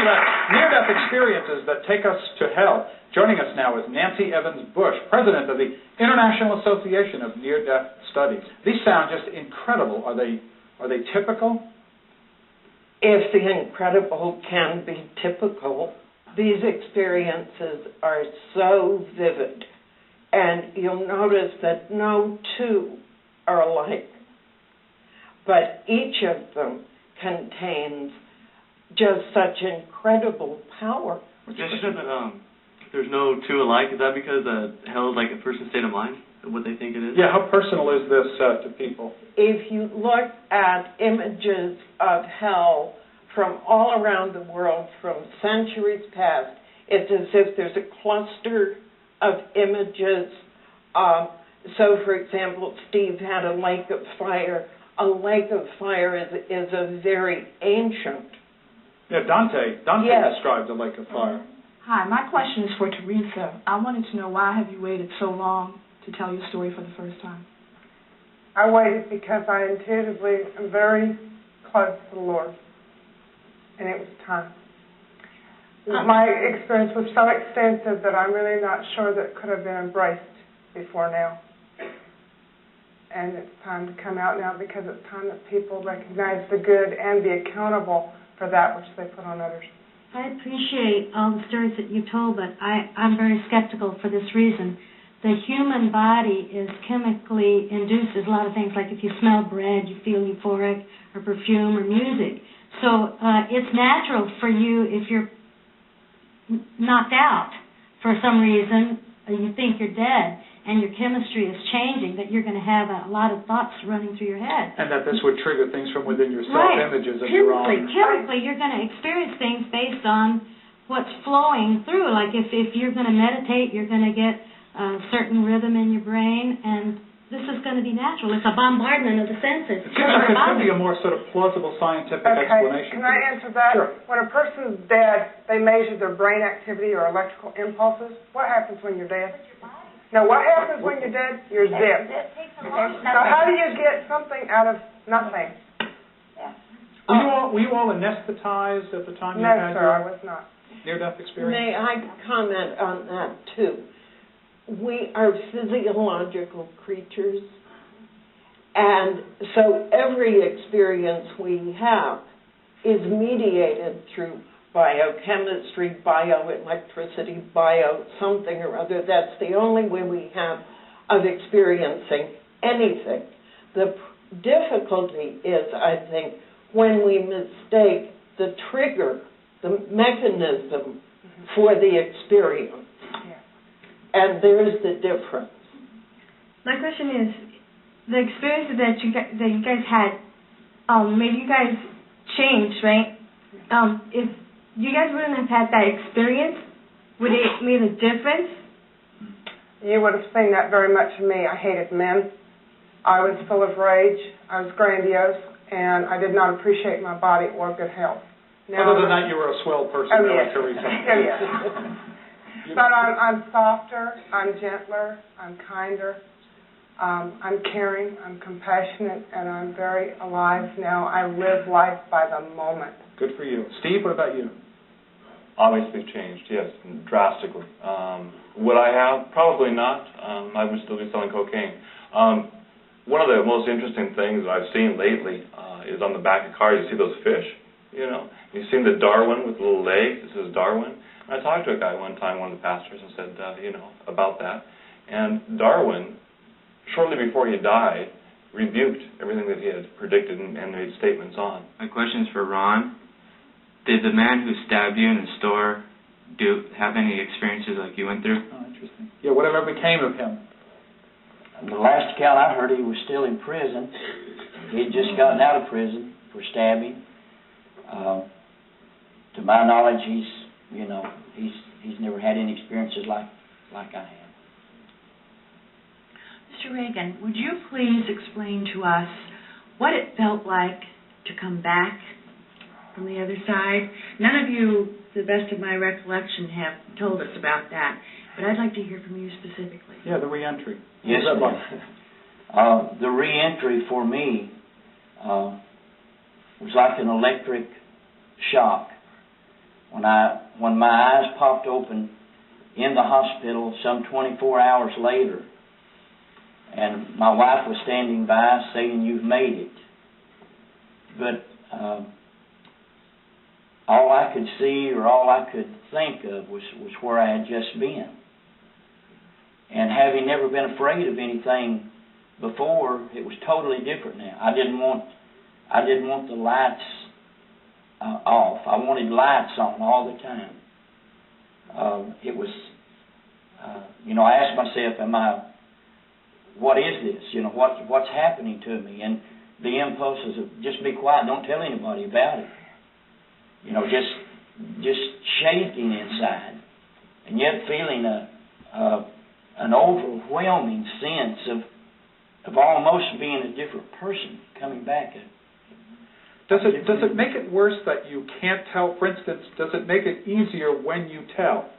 about near-death experiences that take us to hell. Joining us now is Nancy Evans Bush, president of the International Association of Near-Death Studies. These sound just incredible. Are they typical? If the incredible can be typical, these experiences are so vivid. And you'll notice that no two are alike. But each of them contains just such incredible power. Yeah, she said that there's no two alike. Is that because hell is like a person's state of mind, what they think it is? Yeah, how personal is this to people? If you look at images of hell from all around the world from centuries past, it's as if there's a cluster of images. So, for example, Steve had a lake of fire. A lake of fire is a very ancient. Yeah, Dante yes. described a lake of fire. Hi, my question is for Teresa. I wanted to know, why have you waited so long to tell your story for the first time? I waited because I intuitively am very close to the Lord, and it was time. My experience was so extensive that I'm really not sure that it could have been embraced before now. And it's time to come out now because it's time that people recognize the good and be accountable for that which they put on others. I appreciate all the stories that you told, but I'm very skeptical for this reason. The human body is chemically induces a lot of things, like if you smell bread, you feel euphoric, or perfume, or music. So it's natural for you, if you're knocked out for some reason, you think you're dead, and your chemistry is changing, that you're going to have a lot of thoughts running through your head. And that this would trigger things from within yourself, right. Images of your own. Chemically, you're going to experience things based on what's flowing through. Like if you're going to meditate, you're going to get a certain rhythm in your brain, and this is going to be natural. It's a bombardment of the senses. It seems like there could be a more sort of plausible scientific explanation. Can I answer that? Sure. When a person's dead, they measure their brain activity or electrical impulses. What happens when you're dead? Now, what happens when you're dead? You're zipped. So how do you get something out of nothing? Were you all anesthetized at the time you no, had sir, your I was not. near-death experience? May I comment on that, too? We are physiological creatures, and so every experience we have is mediated through biochemistry, bioelectricity, something or other. That's the only way we have of experiencing anything. The difficulty is, I think, when we mistake the trigger, the mechanism for the experience. And there's the difference. My question is, the experiences that you guys had, maybe you guys changed, right? If you guys wouldn't have had that experience, would it have made a difference? You would have seen that very much in me. I hated men. I was full of rage. I was grandiose, and I did not appreciate my body or good health. Now, other than that, you were a swell person, yes. Teresa. Oh, yes. But I'm softer, I'm gentler, I'm kinder, I'm caring, I'm compassionate, and I'm very alive now. I live life by the moment. Good for you. Steve, what about you? Obviously changed, yes, drastically. Would I have? Probably not. I would still be selling cocaine. One of the most interesting things that I've seen lately is on the back of cars, you see those fish, you know. You've seen the Darwin with the little legs. It says Darwin. I talked to a guy one time, one of the pastors, and said, about that. And Darwin, shortly before he died, rebuked everything that he had predicted and made statements on. My question is for Ron. Did the man who stabbed you in the store have any experiences like you went through? Oh, interesting. Yeah, whatever became of him? The last account I heard, he was still in prison. He had just gotten out of prison for stabbing. To my knowledge, he's never had any experiences like I have. Mr. Reagan, would you please explain to us what it felt like to come back from the other side? None of you, to the best of my recollection, have told us about that, but I'd like to hear from you specifically. Yeah, the reentry. Yes, the reentry for me was like an electric shock. When my eyes popped open in the hospital some 24 hours later, and my wife was standing by saying, "You've made it." But all I could see or all I could think of was where I had just been. And having never been afraid of anything before, it was totally different now. I didn't want the lights off. I wanted lights on all the time. It was, I asked myself, what is this? What's happening to me? And the impulses of just be quiet, don't tell anybody about it. Just shaking inside, and yet feeling an overwhelming sense of almost being a different person coming back. Does it make it worse that you can't tell? For instance, does it make it easier when you tell?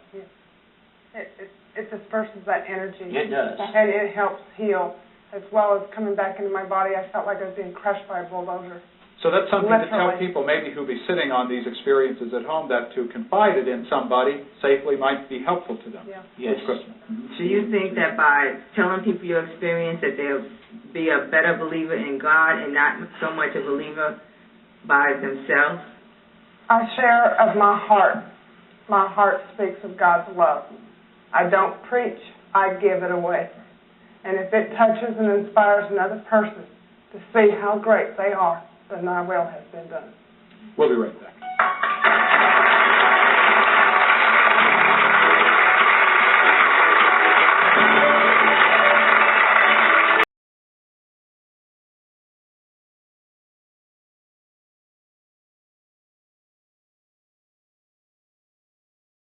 It disperses that energy. It does. And it helps heal, as well as coming back into my body. I felt like I was being crushed by a bulldozer. So that's something to tell Literally. people maybe who'll be sitting on these experiences at home, that to confide it in somebody safely might be helpful to them. Yeah. Yes. Do you think that by telling people your experience that they'll be a better believer in God and not so much a believer by themselves? I share of my heart. My heart speaks of God's love. I don't preach, I give it away. And if it touches and inspires another person to see how great they are, then my will has been done. We'll be right back.